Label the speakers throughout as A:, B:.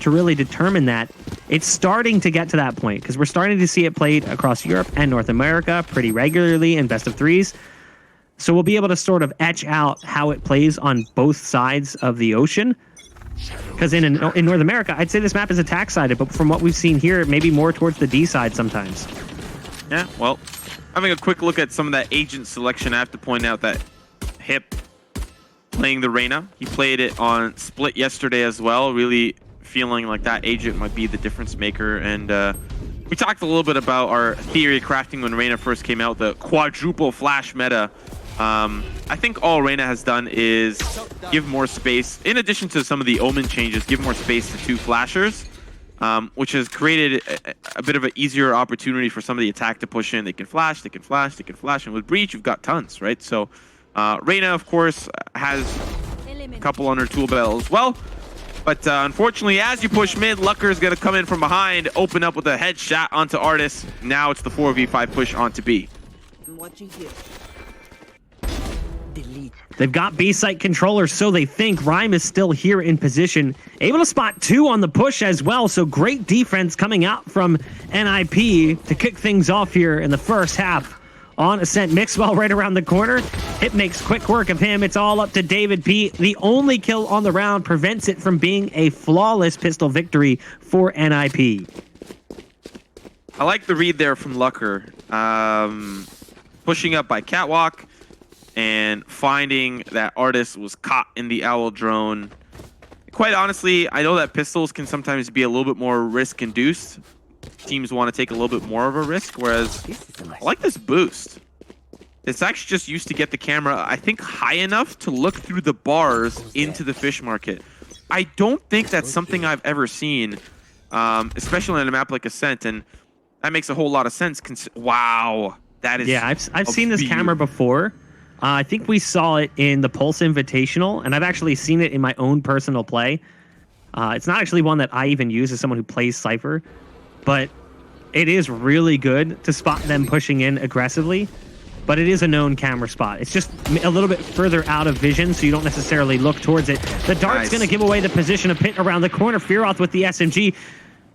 A: to really determine that. It's starting to get to that point because we're starting to see it played across Europe and North America pretty regularly in best of threes. So we'll be able to sort of etch out how it plays on both sides of the ocean. Because in North America, I'd say this map is attack-sided, but from what we've seen here, maybe more towards the D side sometimes.
B: Yeah, well, having a quick look at some of that agent selection, I have to point out that Hip playing the Reyna. He played it on Split yesterday as well, really feeling like that agent might be the difference maker. And we talked a little bit about our theory crafting when Reyna first came out, the quadruple flash meta. I think all Reyna has done is give more space, in addition to some of the Omen changes, give more space to 2 flashers, which has created a bit of an easier opportunity for some of the attack to push in. They can flash, they can flash, they can flash, and with Breach, you've got tons, right? So Reyna, of course, has a couple on her tool belt as well. But unfortunately, as you push mid, Lucker is going to come in from behind, open up with a headshot onto Artis. Now it's the 4v5 push onto B.
A: They've got B site controllers, so they think. Rhyme is still here in position, able to spot 2 on the push as well. So great defense coming out from NIP to kick things off here in the first half. On Ascent, Mixwell right around the corner. Hip makes quick work of him. It's all up to David P. The only kill on the round prevents it from being a flawless pistol victory for NIP.
B: I like the read there from Lucker. Pushing up by Catwalk and finding that Artis was caught in the Owl drone. Quite honestly, I know that pistols can sometimes be a little bit more risk-induced. Teams want to take a little bit more of a risk, whereas I like this boost. It's actually just used to get the camera, I think, high enough to look through the bars into the fish market. I don't think that's something I've ever seen, especially on a map like Ascent, and that makes a whole lot of sense. Wow, that is...
A: Yeah, I've seen this camera before. I think we saw it in the Pulse Invitational, and I've actually seen it in my own personal play. It's not actually one that I even use as someone who plays Cypher, but it is really good to spot them pushing in aggressively. But it is a known camera spot. It's just a little bit further out of vision, so you don't necessarily look towards it. The dart's going to give away the position of Pit around the corner. Fearoth with the SMG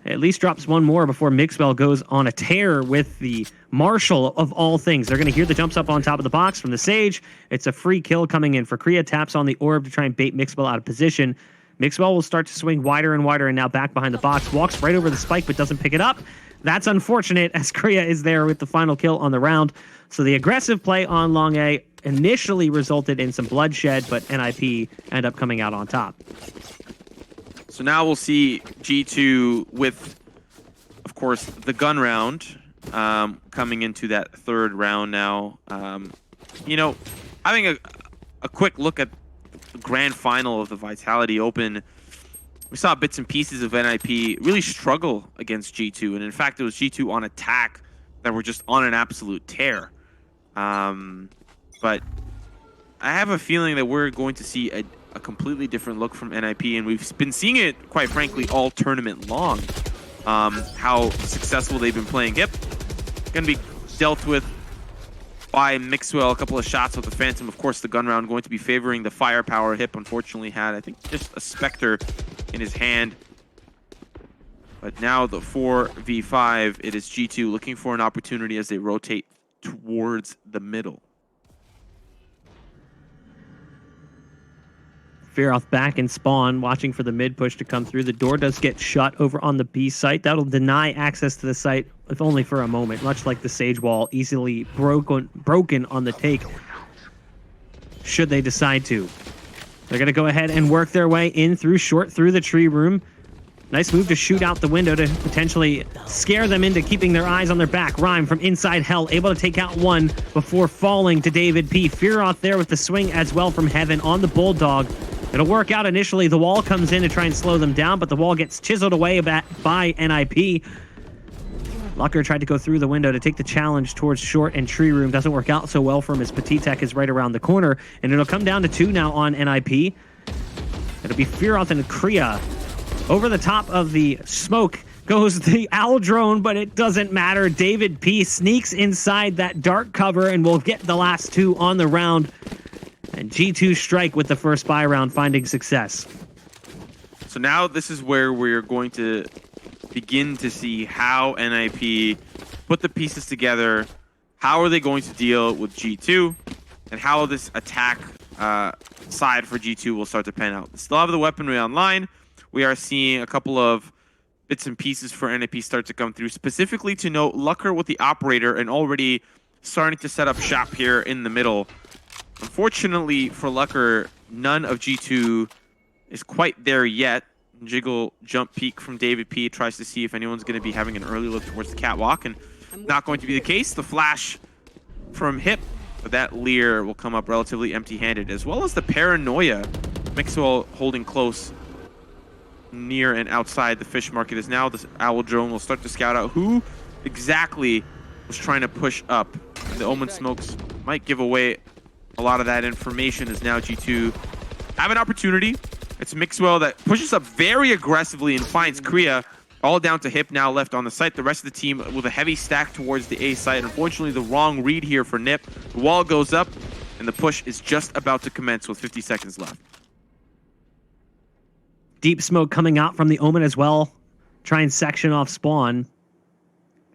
A: at least drops one more before Mixwell goes on a tear with the Marshall of all things. They're going to hear the jumps up on top of the box from the Sage. It's a free kill coming in for Kriya. Taps on the orb to try and bait Mixwell out of position. Mixwell will start to swing wider and wider and now back behind the box. Walks right over the spike but doesn't pick it up. That's unfortunate as Kriya is there with the final kill on the round. So the aggressive play on Long A initially resulted in some bloodshed, but NIP end up coming out on top.
B: So now we'll see G2 with, of course, the gun round coming into that third round now. You know, having a quick look at the grand final of the Vitality Open, we saw bits and pieces of NIP really struggle against G2. And in fact, it was G2 on attack that were just on an absolute tear. But I have a feeling that we're going to see a completely different look from NIP. And we've been seeing it, quite frankly, all tournament long. How successful they've been playing Hip. Going to be dealt with by Mixwell, a couple of shots with the Phantom. Of course, the gun round going to be favoring the firepower. Hip unfortunately had, I think, just a Spectre in his hand. But now the 4v5, it is G2 looking for an opportunity as they rotate towards the middle.
A: Fearoth back in spawn, watching for the mid push to come through. The door does get shut over on the B site. That'll deny access to the site, if only for a moment, much like the Sage wall, easily broken on the take, should they decide to. They're going to go ahead and work their way in through short through the tree room. Nice move to shoot out the window to potentially scare them into keeping their eyes on their back. Rhyme from inside Hell, able to take out one before falling to David P. Fearoth there with the swing as well from Heaven on the Bulldog. It'll work out initially. The wall comes in to try and slow them down, but the wall gets chiseled away by NIP. Lucker tried to go through the window to take the challenge towards short and tree room. Doesn't work out so well for him as Petit Tech is right around the corner. And it'll come down to 2 now on NIP. It'll be Fearoth and Kriya. Over the top of the smoke goes the Owl drone, but it doesn't matter. David P sneaks inside that dark cover and will get the last 2 on the round. And G2 strike with the first buy round, finding success.
B: So now this is where we're going to begin to see how NIP put the pieces together. How are they going to deal with G2? And how this attack side for G2 will start to pan out. They still have the weaponry online. We are seeing a couple of bits and pieces for NIP start to come through. Specifically to note, Lucker with the operator and already starting to set up shop here in the middle. Unfortunately for Lucker, none of G2 is quite there yet. Jiggle jump peek from David P tries to see if anyone's going to be having an early look towards the catwalk, and not going to be the case. The flash from Hip, but that Lear will come up relatively empty-handed, as well as the Paranoia. Mixwell holding close near and outside the fish market as now the Owl drone will start to scout out who exactly was trying to push up. The Omen smokes might give away a lot of that information as now G2 have an opportunity. It's Mixwell that pushes up very aggressively and finds Kriya all down to Hip now left on the site. The rest of the team with a heavy stack towards the A site. Unfortunately, the wrong read here for Nip. The wall goes up, and the push is just about to commence with 50 seconds left.
A: Deep smoke coming out from the Omen as well. Try and section off spawn.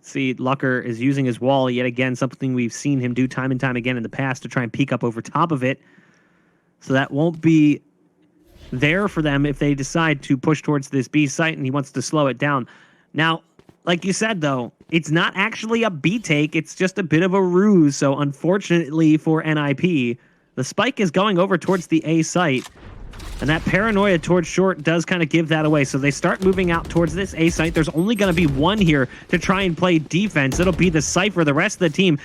A: See, Lucker is using his wall yet again, something we've seen him do time and time again in the past to try and peek up over top of it. So that won't be there for them if they decide to push towards this B site, and he wants to slow it down. Now, like you said, though, it's not actually a B take. It's just a bit of a ruse. So unfortunately for NIP, the spike is going over towards the A site. And that Paranoia towards short does kind of give that away. So they start moving out towards this A site. There's only going to be one here to try and play defense. It'll be the Cypher. The rest of the team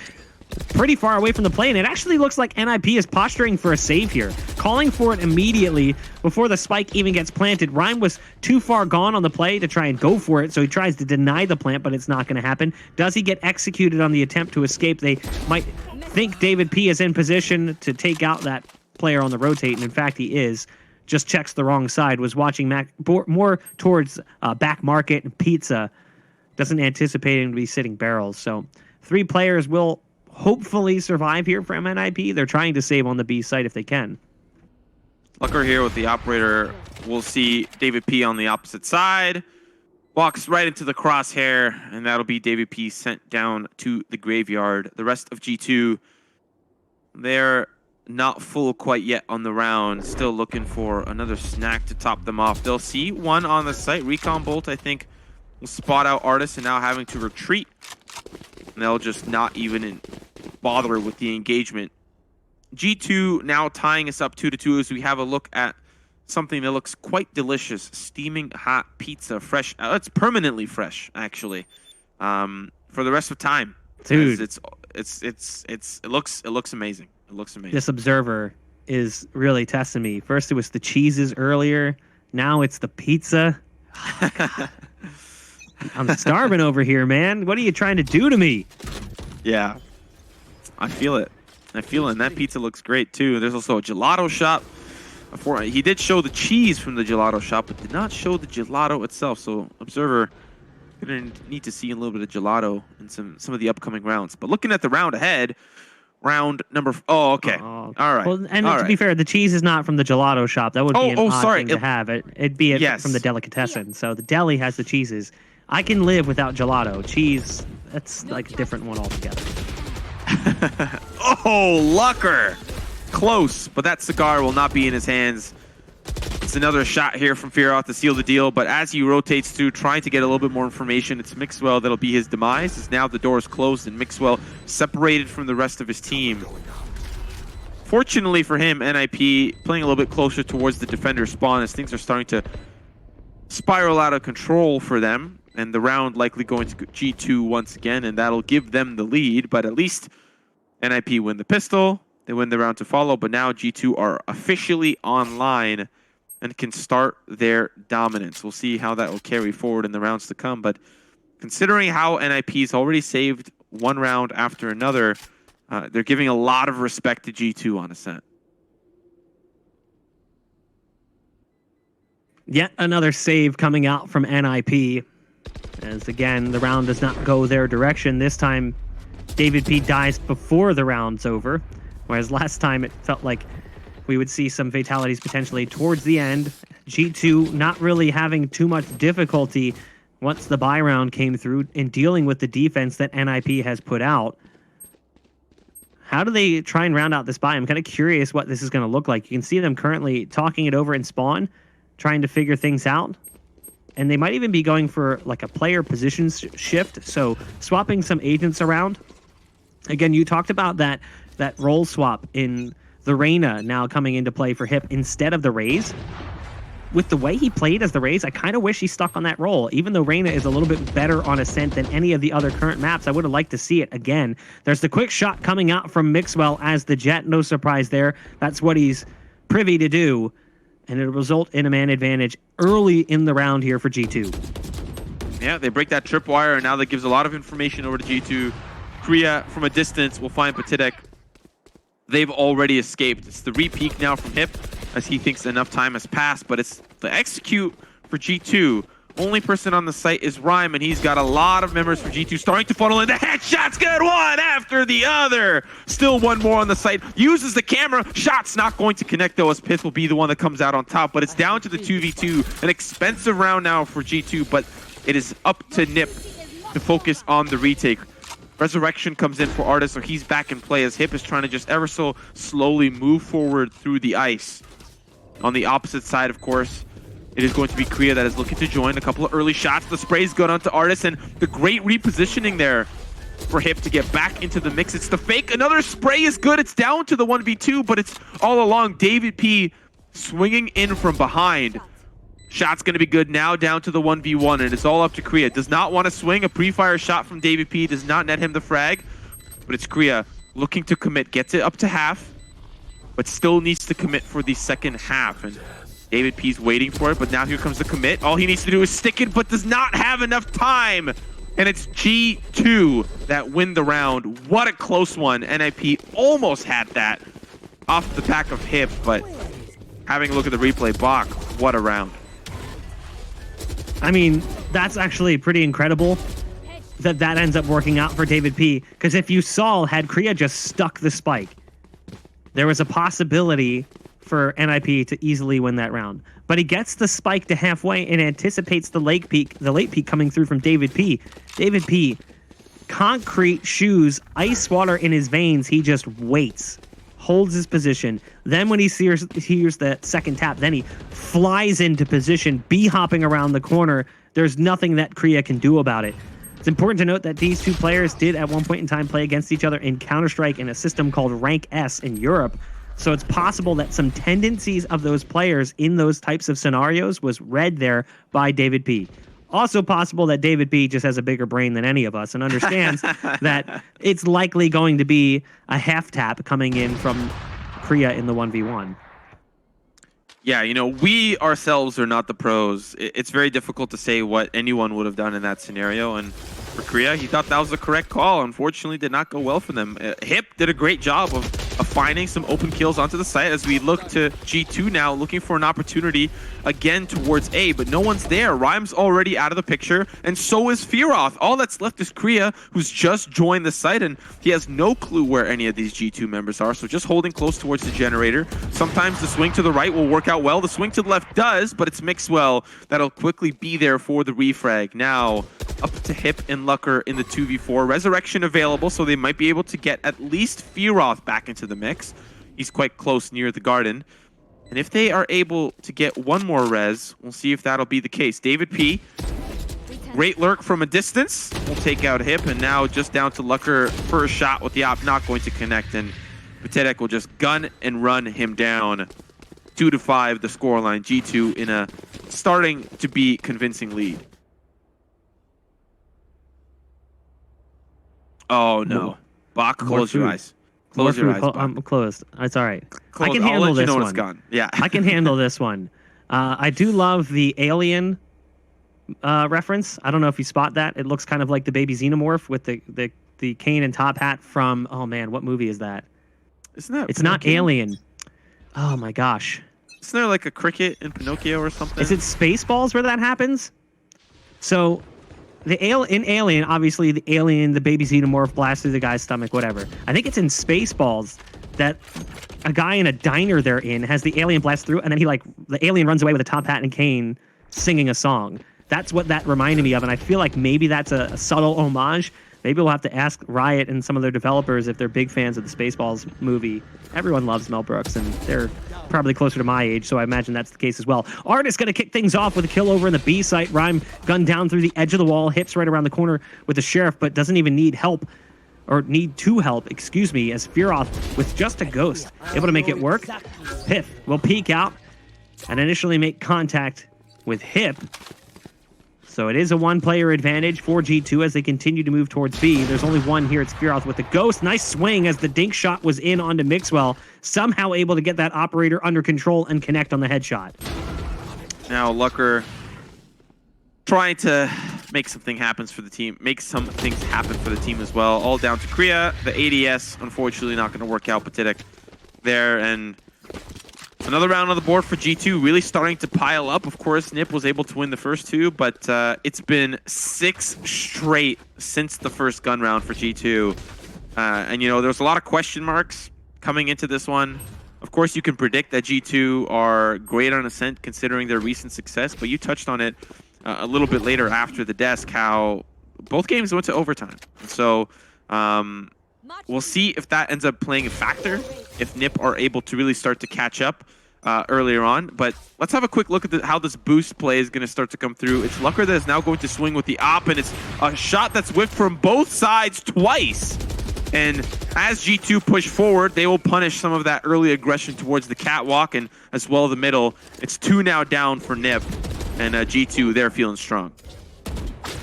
A: pretty far away from the play. And it actually looks like NIP is posturing for a save here. Calling for it immediately before the spike even gets planted. Rhyme was too far gone on the play to try and go for it. So he tries to deny the plant, but it's not going to happen. Does he get executed on the attempt to escape? They might think David P is in position to take out that player on the rotate. And in fact, he is. Just checks the wrong side, was watching more towards back market and pizza. Doesn't anticipate him to be sitting barrels. So 3 players will hopefully survive here from NIP. They're trying to save on the B site if they can.
B: Lucker here with the operator. We'll see David P on the opposite side. Walks right into the crosshair, and that'll be David P sent down to the graveyard. The rest of G2, they're not full quite yet on the round. Still looking for another snack to top them off. They'll see one on the site. Recon Bolt, I think, will spot out Artist and now having to retreat. And they'll just not even bother with the engagement. G2 now tying us up 2-2 as we have a look at something that looks quite delicious. Steaming hot pizza, fresh. It's permanently fresh, actually, for the rest of time.
A: Dude,
B: it looks amazing. It looks amazing.
A: This observer is really testing me. First it was the cheeses earlier. Now it's the pizza. Oh, I'm starving over here, man. What are you trying to do to me?
B: Yeah, I feel it. I feel it. And that pizza looks great, too. There's also a gelato shop. He did show the cheese from the gelato shop, but did not show the gelato itself. So, observer, going to need to see a little bit of gelato in some of the upcoming rounds. But looking at the round ahead, round number... Oh, okay. All right.
A: Well, and to be fair, the cheese is not from the gelato shop. That would be an odd thing to have. It'd be from the delicatessen. Yeah. So the deli has the cheeses. I can live without gelato. Cheese, that's like a different one altogether.
B: Oh, Lucker! Close, but that cigar will not be in his hands. It's another shot here from Fearoth to seal the deal, but as he rotates through, trying to get a little bit more information, it's Mixwell that'll be his demise, as now the door is closed and Mixwell separated from the rest of his team. Fortunately for him, NIP playing a little bit closer towards the defender spawn as things are starting to spiral out of control for them, and the round likely going to G2 once again, and that'll give them the lead, but at least NIP win the pistol, they win the round to follow, but now G2 are officially online and can start their dominance. We'll see how that will carry forward in the rounds to come, but considering how NIP's already saved one round after another, they're giving a lot of respect to G2 on Ascent.
A: Yet another save coming out from NIP, as again, the round does not go their direction. This time, David P dies before the round's over, whereas last time it felt like we would see some fatalities potentially towards the end. G2 not really having too much difficulty once the buy round came through in dealing with the defense that NIP has put out. How do they try and round out this buy? I'm kind of curious what this is going to look like. You can see them currently talking it over in spawn, trying to figure things out. And they might even be going for like a player position shift, so swapping some agents around. Again, you talked about that role swap in the Reyna now coming into play for Hip instead of the Raze. With the way he played as the Raze, I kind of wish he stuck on that role. Even though Reyna is a little bit better on Ascent than any of the other current maps, I would have liked to see it again. There's the quick shot coming out from Mixwell as the Jet. No surprise there. That's what he's privy to do. And it'll result in a man advantage early in the round here for G2.
B: Yeah, they break that tripwire, and now that gives a lot of information over to G2. Korea, from a distance, will find Pyjamas. They've already escaped. It's the re-peek now from Hip, as he thinks enough time has passed, but it's the execute for G2. Only person on the site is Rhyme, and he's got a lot of members for G2 starting to funnel in. The headshots, good one after the other. Still one more on the site. Uses the camera. Shot's not going to connect, though, as Pith will be the one that comes out on top. But it's down to the 2v2. An expensive round now for G2, but it is up to Nip to focus on the retake. Resurrection comes in for Artist, so he's back in play as Hip is trying to just ever so slowly move forward through the ice. On the opposite side, of course, it is going to be Korea that is looking to join. A couple of early shots. The spray's gone onto Artist, and the great repositioning there for Hip to get back into the mix. It's the fake. Another spray is good. It's down to the 1v2, but it's all along. David P swinging in from behind. Shot's going to be good now, down to the 1v1, and it's all up to Korea. Does not want to swing. A pre-fire shot from David P does not net him the frag, but it's Korea looking to commit. Gets it up to half, but still needs to commit for the second half. And David P's waiting for it, but now here comes the commit. All he needs to do is stick it, but does not have enough time. And it's G2 that win the round. What a close one. NIP almost had that off the back of Hip, but having a look at the replay, Bach, what a round.
A: I mean, that's actually pretty incredible that ends up working out for David P. Because if you saw, had Korea just stuck the spike, there was a possibility for NIP to easily win that round. But he gets the spike to halfway and anticipates the late peak coming through from David P. David P, concrete shoes, ice water in his veins. He just waits, holds his position. Then when he hears the second tap, then he flies into position, hopping around the corner. There's nothing that Korea can do about it. It's important to note that these two players did at one point in time play against each other in Counter-Strike in a system called Rank S in Europe. So it's possible that some tendencies of those players in those types of scenarios was read there by David P. Also possible that David P just has a bigger brain than any of us and understands that it's likely going to be a half tap coming in from Korea in the 1v1.
B: Yeah, you know, we ourselves are not the pros. It's very difficult to say what anyone would have done in that scenario. And for Korea, he thought that was the correct call. Unfortunately, did not go well for them. Hip did a great job of finding some open kills onto the site as we look to G2 now, looking for an opportunity again towards A, but no one's there. Rhyme's already out of the picture, and so is Fearoth. All that's left is Korea, who's just joined the site, and he has no clue where any of these G2 members are, so just holding close towards the generator. Sometimes the swing to the right will work out well. The swing to the left does, but it's Mixwell that'll quickly be there for the refrag. Now, up to Hip and Lucker in the 2v4. Resurrection available, so they might be able to get at least Fearoth back into the mix. He's quite close near the garden. And if they are able to get one more res, we'll see if that'll be the case. David P, great lurk from a distance. We'll take out Hip, and now just down to Lucker for a shot with the op not going to connect. And Pyjamas will just gun and run him down. 2-5 the scoreline. G2 in a starting to be convincing lead. Oh no. Bach, close your eyes. Close your eyes.
A: I'm closed. It's all right.
B: Close.
A: I can handle this one.
B: It's gone. Yeah.
A: I can handle this one. I do love the alien reference. I don't know if you spot that. It looks kind of like the baby xenomorph with the cane and top hat from, oh man, what movie is that?
B: Isn't that?
A: It's not Alien. Oh my gosh.
B: Isn't there like a cricket in Pinocchio or something?
A: Is it Spaceballs where that happens? So in Alien, obviously the alien, the baby xenomorph blasts through the guy's stomach, whatever. I think it's in Spaceballs that a guy in a diner they're in has the alien blast through, and then the alien runs away with a top hat and cane singing a song. That's what that reminded me of, and I feel like maybe that's a subtle homage. Maybe we'll have to ask Riot and some of their developers if they're big fans of the Spaceballs movie. Everyone loves Mel Brooks, and they're probably closer to my age, so I imagine that's the case as well. Artist going to kick things off with a kill over in the B site. Rhyme gunned down through the edge of the wall, hips right around the corner with the Sheriff, but doesn't even need help, or need to help, excuse me, as Fearoth, with just a ghost, able to make it work. Piff will peek out and initially make contact with Hip. So it is a one-player advantage for G2 as they continue to move towards B. There's only one here. It's Fearoth with the ghost. Nice swing as the dink shot was in onto Mixwell. Somehow able to get that operator under control and connect on the headshot.
B: Now Lucker trying to make something happen for the team. Make some things happen for the team as well. All down to Kriya. The ADS, unfortunately, not going to work out. Pathetic there, and another round on the board for G2, really starting to pile up. Of course, Nip was able to win the first two, but it's been 6 straight since the first gun round for G2. And, you know, there's a lot of question marks coming into this one. Of course, you can predict that G2 are great on Ascent considering their recent success, but you touched on it a little bit later after the desk, how both games went to overtime. So we'll see if that ends up playing a factor, if Nip are able to really start to catch up earlier on. But let's have a quick look at how this boost play is going to start to come through. It's Lucker that is now going to swing with the op, and it's a shot that's whiffed from both sides twice. And as G2 push forward, they will punish some of that early aggression towards the catwalk and as well the middle. It's 2 now down for Nip, and G2, they're feeling strong.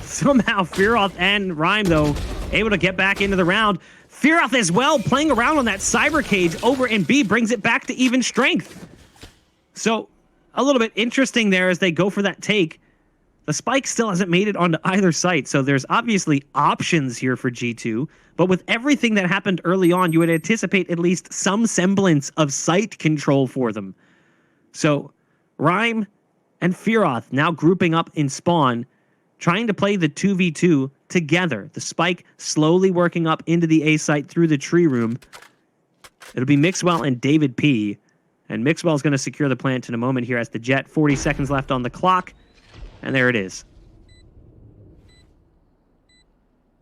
A: Somehow Fearoth and Rhyme, though, able to get back into the round. Fearoth as well, playing around on that cyber cage over in B, brings it back to even strength. So a little bit interesting there as they go for that take. The spike still hasn't made it onto either site, so there's obviously options here for G2. But with everything that happened early on, you would anticipate at least some semblance of site control for them. So Rhyme and Fearoth now grouping up in spawn, trying to play the 2v2 together. The spike slowly working up into the A site through the tree room. It'll be Mixwell and David P. And Mixwell's going to secure the plant in a moment here as the Jet. 40 seconds left on the clock. And there it is.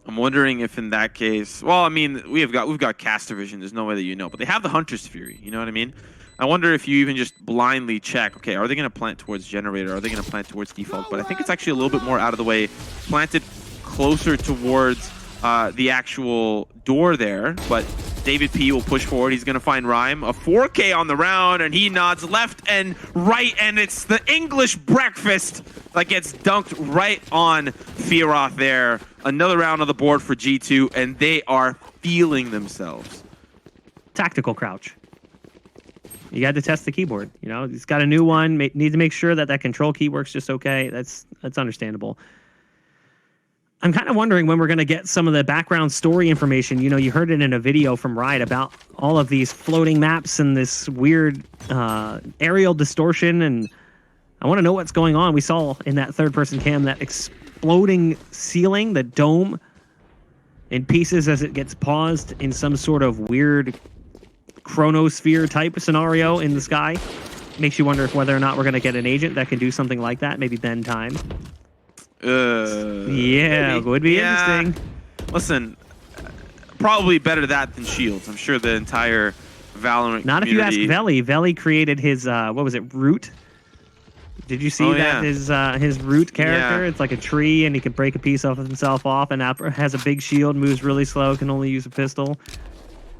B: I'm wondering if in that case, well, I mean, we've got caster vision. There's no way that you know, but they have the Hunter's Fury. You know what I mean? I wonder if you even just blindly check, okay, are they going to plant towards generator? Are they going to plant towards default? But I think it's actually a little bit more out of the way, planted closer towards the actual door there. But David P will push forward. He's going to find Rhyme. A 4K on the round, and he nods left and right, and it's the English breakfast that gets dunked right on Fearoth there. Another round on the board for G2, and they are feeling themselves.
A: Tactical crouch. You got to test the keyboard. You know, he's got a new one. Need to make sure that that control key works just okay. That's understandable. I'm kind of wondering when we're going to get some of the background story information. You know, you heard it in a video from Riot about all of these floating maps and this weird aerial distortion, and I want to know what's going on. We saw in that third-person cam that exploding ceiling, the dome, in pieces as it gets paused in some sort of weird chronosphere type scenario in the sky. Makes you wonder if whether or not we're going to get an agent that can do something like that, maybe bend time. Yeah, maybe. Would be interesting.
B: Listen, probably better that than Shields. I'm sure the entire Valorant
A: Not
B: community...
A: if you ask Veli. Veli created his, what was it, Root? Did you see that? Yeah. His Root character? Yeah. It's like a tree, and he can break a piece of himself off, and has a big shield, moves really slow, can only use a pistol.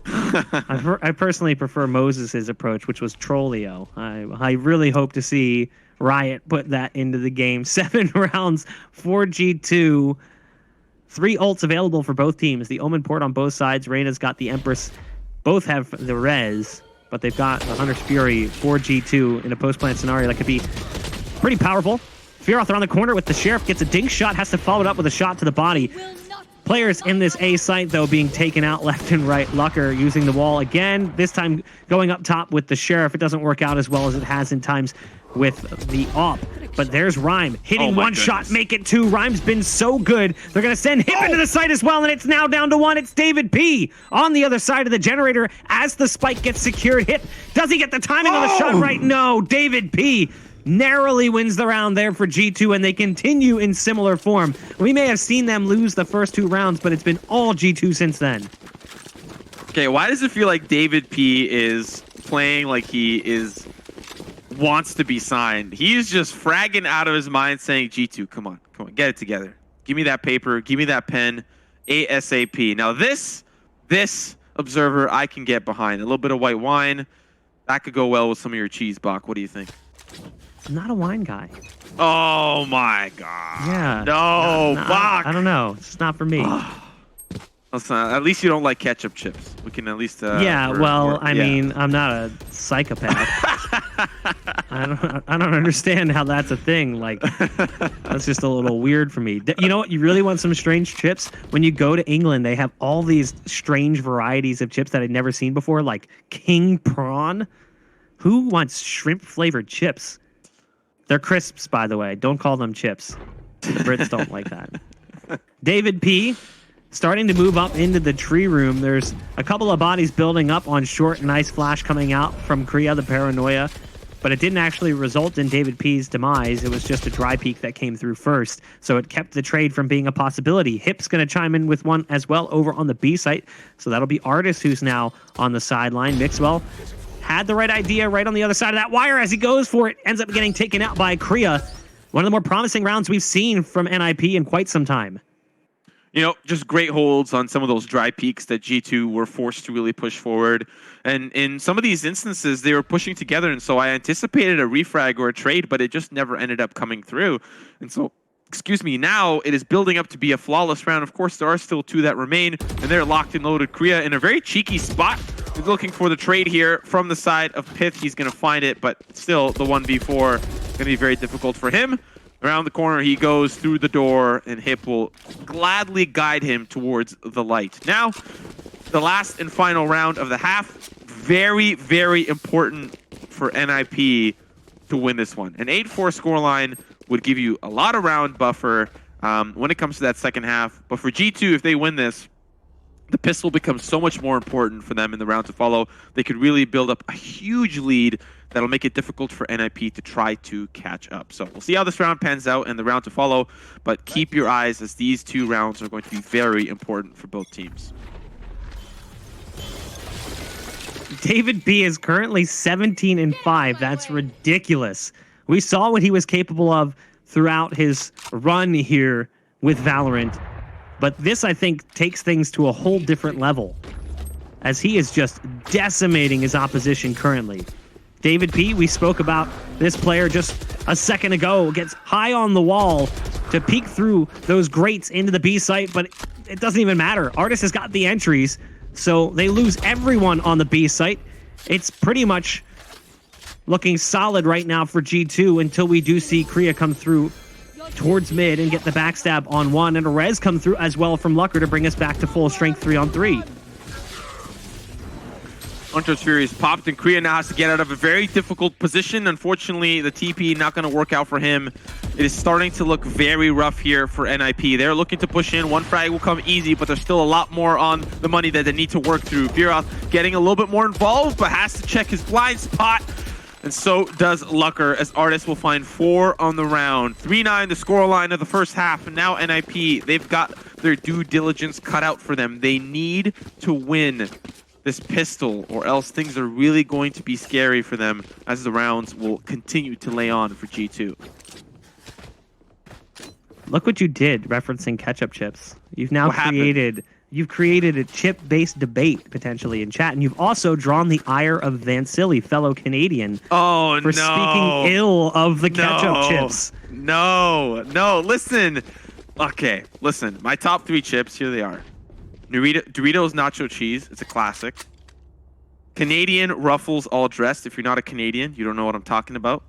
A: I personally prefer Moses' approach, which was Trollio. I really hope to see Riot put that into the game. 7 rounds for G2. 3 ults available for both teams. The Omen port on both sides. Reyna's got the Empress. Both have the res, but they've got the Hunter's Fury for G2 in a post-plant scenario that could be pretty powerful. Fearoth around the corner with the Sheriff. Gets a dink shot. Has to follow it up with a shot to the body. Players in this A site, though, being taken out left and right. Lucker using the wall again, this time going up top with the Sheriff. It doesn't work out as well as it has in times with the AWP. But there's Rhyme hitting one shot, make it 2. Rhyme's been so good. They're going to send Hip into the site as well, and it's now down to 1. It's David P on the other side of the generator as the spike gets secured. Hip, does he get the timing on the shot right? No, David P narrowly wins the round there for G2, and they continue in similar form. We may have seen them lose the first 2 rounds, but it's been all G2 since then.
B: Okay, why does it feel like David P is playing like he wants to be signed? He's just fragging out of his mind saying, G2, come on, get it together. Give me that paper, give me that pen, ASAP. Now this observer I can get behind. A little bit of white wine, that could go well with some of your cheese, Bach. What do you think?
A: I'm not a wine guy.
B: Oh my god.
A: Yeah.
B: No, Bach.
A: I don't know. It's not for me.
B: Listen, at least you don't like ketchup chips. We can at least.
A: Yeah, I mean, I'm not a psychopath. I don't understand how that's a thing. Like, that's just a little weird for me. You know what? You really want some strange chips? When you go to England, they have all these strange varieties of chips that I'd never seen before, like king prawn. Who wants shrimp flavored chips? They're crisps, by the way. Don't call them chips. The Brits don't like that. David P. starting to move up into the tree room. There's a couple of bodies building up on short. Nice flash coming out from Kriya, the Paranoia. But it didn't actually result in David P's demise. It was just a dry peek that came through first. So it kept the trade from being a possibility. Hip's going to chime in with one as well over on the B site. So that'll be Artis who's now on the sideline. Mixwell had the right idea right on the other side of that wire as he goes for it. Ends up getting taken out by Kriya. One of the more promising rounds we've seen from NIP in quite some time.
B: You know, just great holds on some of those dry peaks that G2 were forced to really push forward. And in some of these instances, they were pushing together. And so I anticipated a refrag or a trade, but it just never ended up coming through. And so, excuse me, now it is building up to be a flawless round. Of course, there are still 2 that remain, and they're locked and loaded. Kriya in a very cheeky spot. He's looking for the trade here from the side of Pith. He's going to find it, but still the 1v4 going to be very difficult for him. Around the corner, he goes through the door, and Hip will gladly guide him towards the light. Now, the last and final round of the half. Very, very important for NIP to win this one. An 8-4 scoreline would give you a lot of round buffer when it comes to that second half. But for G2, if they win this, the pistol becomes so much more important for them in the round to follow. They could really build up a huge lead that'll make it difficult for NIP to try to catch up. So we'll see how this round pans out and the round to follow, but keep your eyes as these 2 rounds are going to be very important for both teams.
A: David B is currently 17-5. That's ridiculous. We saw what he was capable of throughout his run here with Valorant. But this, I think, takes things to a whole different level, as he is just decimating his opposition currently. David P, we spoke about this player just a second ago, gets high on the wall to peek through those grates into the B site, but it doesn't even matter. Artis has got the entries, so they lose everyone on the B site. It's pretty much looking solid right now for G2 until we do see Kriya come through towards mid and get the backstab on one, and a res come through as well from Lucker to bring us back to full strength 3-on-3.
B: Hunter's Fury is popped, and Kriya now has to get out of a very difficult position. Unfortunately, the TP not going to work out for him. It is starting to look very rough here for NIP. They're looking to push in. One frag will come easy, but there's still a lot more on the money that they need to work through. Viroth getting a little bit more involved, but has to check his blind spot. And so does Lucker, as Artis will find 4 on the round. 3-9, the scoreline of the first half. And now NIP, they've got their due diligence cut out for them. They need to win this pistol, or else things are really going to be scary for them as the rounds will continue to lay on for G2.
A: Look what you did, referencing ketchup chips. You've now created a chip-based debate, potentially, in chat, and you've also drawn the ire of Vansili, fellow Canadian, for speaking ill of the ketchup chips.
B: No, listen. Okay, listen. My top 3 chips, here they are. Doritos Nacho Cheese, it's a classic. Canadian Ruffles All Dressed. If you're not a Canadian, you don't know what I'm talking about.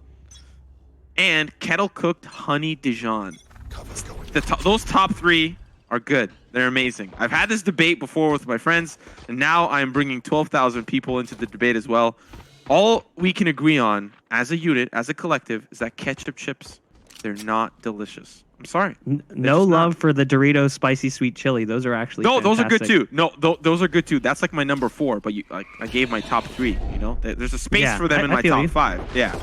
B: And Kettle Cooked Honey Dijon. Those top 3 are good. They're amazing. I've had this debate before with my friends, and now I'm bringing 12,000 people into the debate as well. All we can agree on as a unit, as a collective, is that ketchup chips, they're not delicious. I'm sorry.
A: No love for the Doritos spicy sweet chili. Those are actually
B: no.
A: fantastic.
B: Those are good too. No, those are good too. That's like my number 4. But I gave my top 3. You know, there's a space for them in my top 5. Yeah.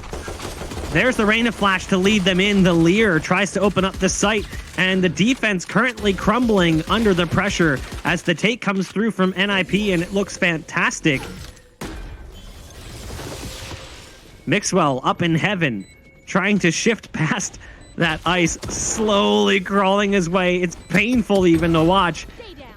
A: There's the Reina flash to lead them in. The Lear tries to open up the site, and the defense currently crumbling under the pressure as the take comes through from NIP, and it looks fantastic. Mixwell up in heaven, trying to shift past that ice, slowly crawling his way. It's painful even to watch.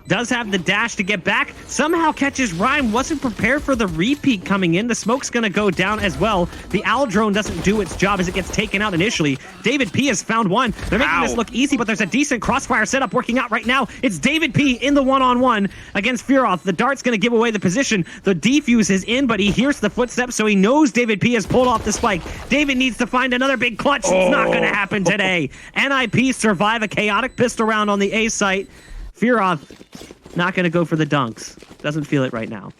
A: Does have the dash to get back. Somehow catches Rhyme. Wasn't prepared for the repeat coming in. The smoke's going to go down as well. The Owl drone doesn't do its job as it gets taken out initially. David P has found one. They're making this look easy, but there's a decent crossfire setup working out right now. It's David P in the one-on-one against Furoth. The dart's going to give away the position. The defuse is in, but he hears the footsteps, so he knows David P has pulled off the spike. David needs to find another big clutch. It's not going to happen today. NIP survive a chaotic pistol round on the A site. Furoth not going to go for the dunks. Doesn't feel it right now.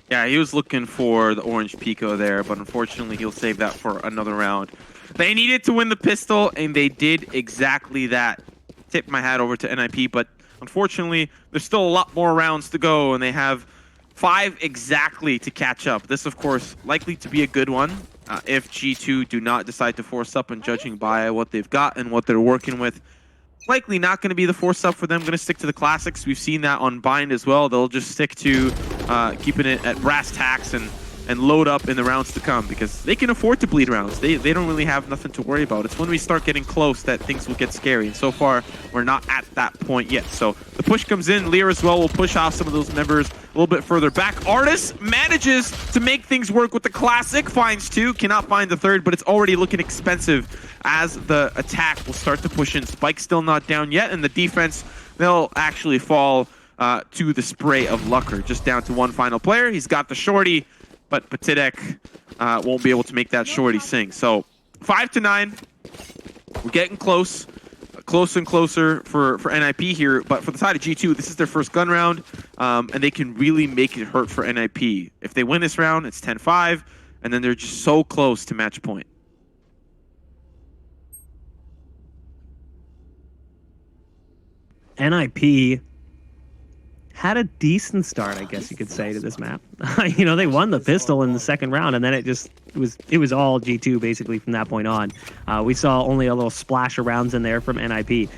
B: Yeah, he was looking for the orange Pico there, but unfortunately he'll save that for another round. They needed to win the pistol, and they did exactly that. Tip my hat over to NIP, but unfortunately there's still a lot more rounds to go, and they have 5 exactly to catch up. This, of course, likely to be a good one if G2 do not decide to force up, and judging by what they've got and what they're working with, likely not going to be the force up for them. Going to stick to the classics. We've seen that on Bind as well. They'll just stick to keeping it at brass tacks and load up in the rounds to come, because they can afford to bleed rounds. They don't really have nothing to worry about. It's when we start getting close that things will get scary, and so far we're not at that point yet. So the push comes in. Lear as well will push off some of those members a little bit further back. Artis manages to make things work with the classic. Finds 2, cannot find the 3rd, but it's already looking expensive as the attack will start to push in. Spike's still not down yet, and the defense, they'll actually fall to the spray of Lucker. Just down to one final player. He's got the shorty, but Patidek won't be able to make that shorty sing. So 5-9. We're getting close. Closer and closer for NIP here. But for the side of G2, this is their first gun round, and they can really make it hurt for NIP. If they win this round, it's 10-5, and then they're just so close to match point.
A: NIP had a decent start, I guess you could say, to this map. You know, they won the pistol in the second round, and then it was all G2 basically from that point on. We saw only a little splash of rounds in there from NIP,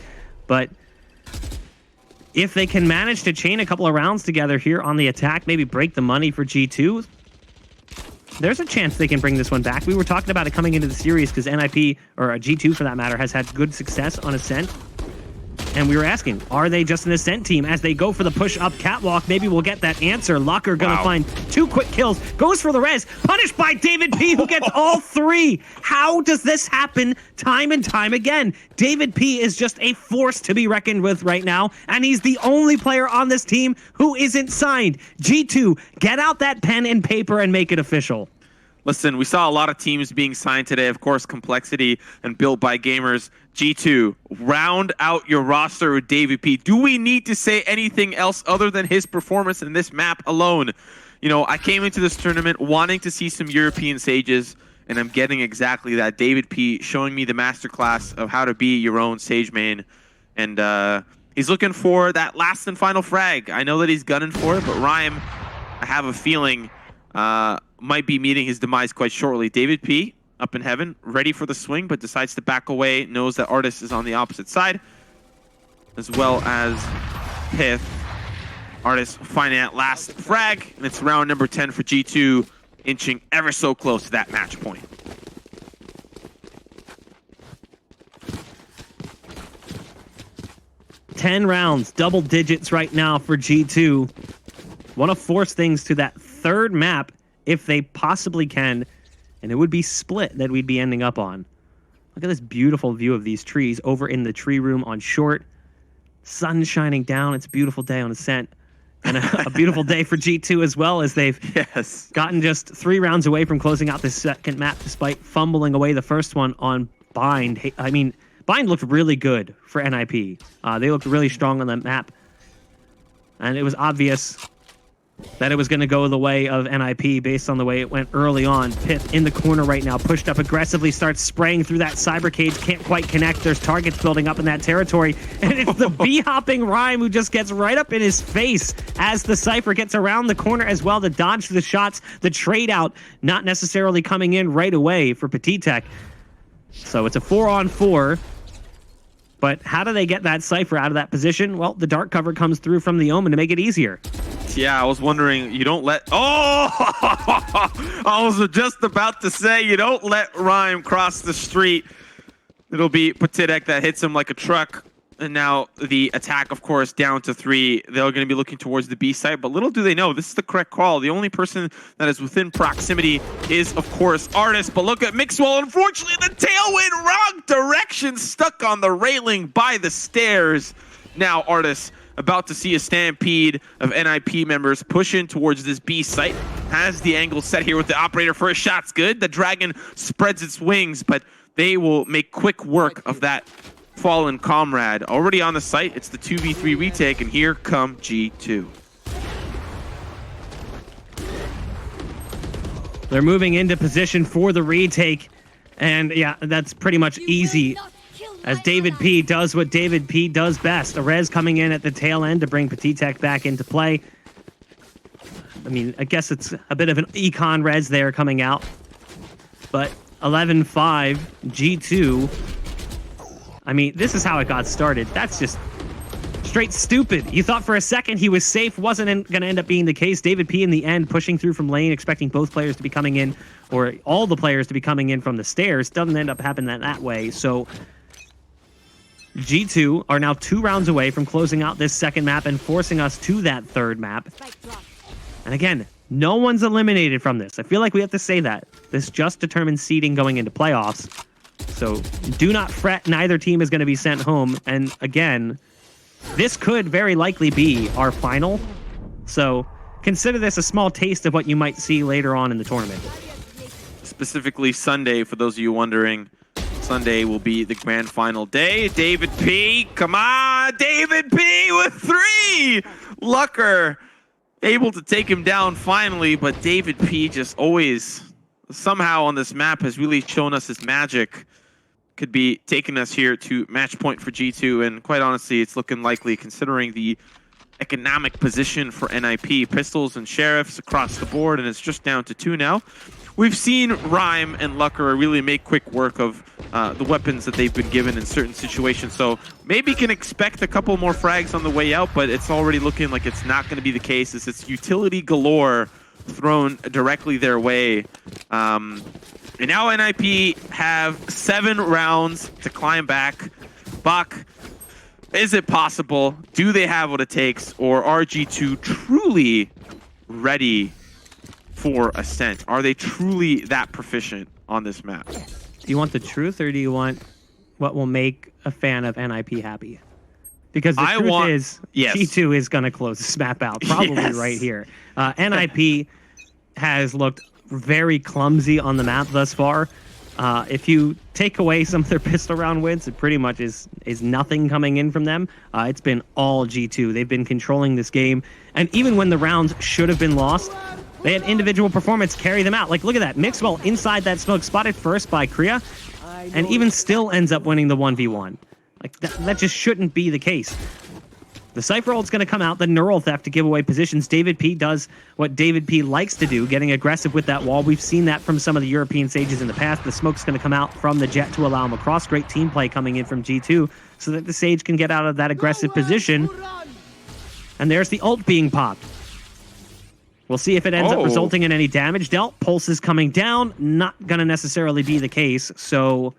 A: but if they can manage to chain a couple of rounds together here on the attack, maybe break the money for G2, there's a chance they can bring this one back. We were talking about it coming into the series because NIP, or G2 for that matter, has had good success on Ascent. And we were asking, are they just an Ascent team? As they go for the push-up catwalk, maybe we'll get that answer. Lucker gonna find 2 quick kills, goes for the res, punished by David P, who gets all 3. How does this happen time and time again? David P is just a force to be reckoned with right now, and he's the only player on this team who isn't signed. G2, get out that pen and paper and make it official.
B: Listen, we saw a lot of teams being signed today. Of course, Complexity and Built by Gamers. G2, round out your roster with David P. Do we need to say anything else other than his performance in this map alone? You know, I came into this tournament wanting to see some European Sages, and I'm getting exactly that. David P showing me the masterclass of how to be your own Sage main. And he's looking for that last and final frag. I know that he's gunning for it, but Rhyme, I have a feeling, might be meeting his demise quite shortly. David P up in heaven, ready for the swing, but decides to back away, knows that Artis is on the opposite side, as well as Pith. Artis finding that last frag, and it's round number 10 for G2, inching ever so close to that match point.
A: Ten rounds, double digits right now for G2. Want to force things to that third map if they possibly can, and it would be Split that we'd be ending up on. Look at this beautiful view of these trees over in the tree room on Short. Sun shining down. It's a beautiful day on Ascent. And a beautiful day for G2 as well, as they've gotten just 3 rounds away from closing out the second map despite fumbling away the first one on Bind. I mean, Bind looked really good for NIP. They looked really strong on the map. And it was obvious that it was going to go the way of NIP based on the way it went early on. Pith in the corner right now, pushed up aggressively, starts spraying through that cyber cage, can't quite connect. There's targets building up in that territory, and it's the bee-hopping Rhyme who just gets right up in his face as the Cypher gets around the corner as well to dodge the shots. The trade out not necessarily coming in right away for Petit Tech. So it's a 4-on-4. But how do they get that Cypher out of that position? Well, the dark cover comes through from the Omen to make it easier.
B: Yeah, I was wondering, you don't let... Oh! I was just about to say, you don't let Rhyme cross the street. It'll be Petit Tech that hits him like a truck. And now the attack, of course, down to 3. They're going to be looking towards the B site, but little do they know, this is the correct call. The only person that is within proximity is, of course, Artist. But look at Mixwell. Unfortunately, the tailwind, wrong direction, stuck on the railing by the stairs. Now Artist about to see a stampede of NIP members push in towards this B site. Has the angle set here with the operator. First shot's good. The Dragon spreads its wings, but they will make quick work of that fallen comrade. Already on the site, it's the 2v3 retake, and here come G2.
A: They're moving into position for the retake, and yeah, that's pretty much easy as David P does what David P does best. A res coming in at the tail end to bring Petit Tech back into play. I mean, I guess it's a bit of an econ res there coming out, but 11-5 G2. I mean, this is how it got started. That's just straight stupid. You thought for a second he was safe. Wasn't going to end up being the case. David P in the end pushing through from lane, expecting both players to be coming in, or all the players to be coming in from the stairs. Doesn't end up happening that way. So G2 are now 2 rounds away from closing out this second map and forcing us to that third map. And again, no one's eliminated from this. I feel like we have to say that. This just determines seeding going into playoffs. So do not fret, neither team is going to be sent home. And again, this could very likely be our final. So consider this a small taste of what you might see later on in the tournament.
B: Specifically Sunday, for those of you wondering. Sunday will be the grand final day. David P, come on! David P with 3! Lucker able to take him down finally, but David P just always... somehow on this map has really shown us his magic. Could be taking us here to match point for G2, and quite honestly, it's looking likely considering the economic position for NIP. Pistols and Sheriffs across the board, and it's just down to 2 now. We've seen Rhyme and Lucker really make quick work of the weapons that they've been given in certain situations, so maybe can expect a couple more frags on the way out, but it's already looking like it's not going to be the case. It's utility galore thrown directly their way. And now NIP have 7 rounds to climb back. Bach, is it possible? Do they have what it takes? Or are G2 truly ready for Ascent? Are they truly that proficient on this map?
A: Do you want the truth, or do you want what will make a fan of NIP happy? Because the truth is,
B: yes,
A: G2 is going to close this map out, probably yes, right here. NIP has looked very clumsy on the map thus far. If you take away some of their pistol round wins, it pretty much is nothing coming in from them. It's been all G2. They've been controlling this game, and even when the rounds should have been lost, they had individual performance carry them out. Like, look at that. Mixwell inside that smoke, spotted first by Kriya, and even still ends up winning the 1v1. Like, that just shouldn't be the case. The Cypher ult's going to come out, the Neural Theft to give away positions. David P does what David P likes to do, getting aggressive with that wall. We've seen that from some of the European Sages in the past. The smoke's going to come out from the Jet to allow him across. Great team play coming in from G2 so that the Sage can get out of that aggressive position. And there's the ult being popped. We'll see if it ends up resulting in any damage dealt. Pulse is coming down. Not going to necessarily be the case, so...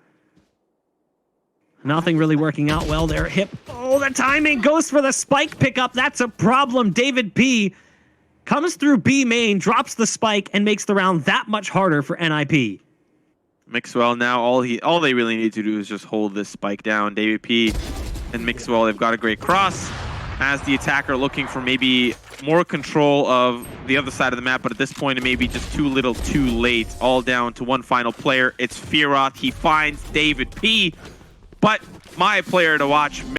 A: nothing really working out well there. Hip. Oh, the timing goes for the spike pickup. That's a problem. David P comes through B main, drops the spike, and makes the round that much harder for NIP.
B: Mixwell now, all they really need to do is just hold this spike down. David P and Mixwell, they've got a great cross as the attacker looking for maybe more control of the other side of the map, but at this point it may be just too little too late. All down to one final player. It's Fearoth. He finds David P, but my player to watch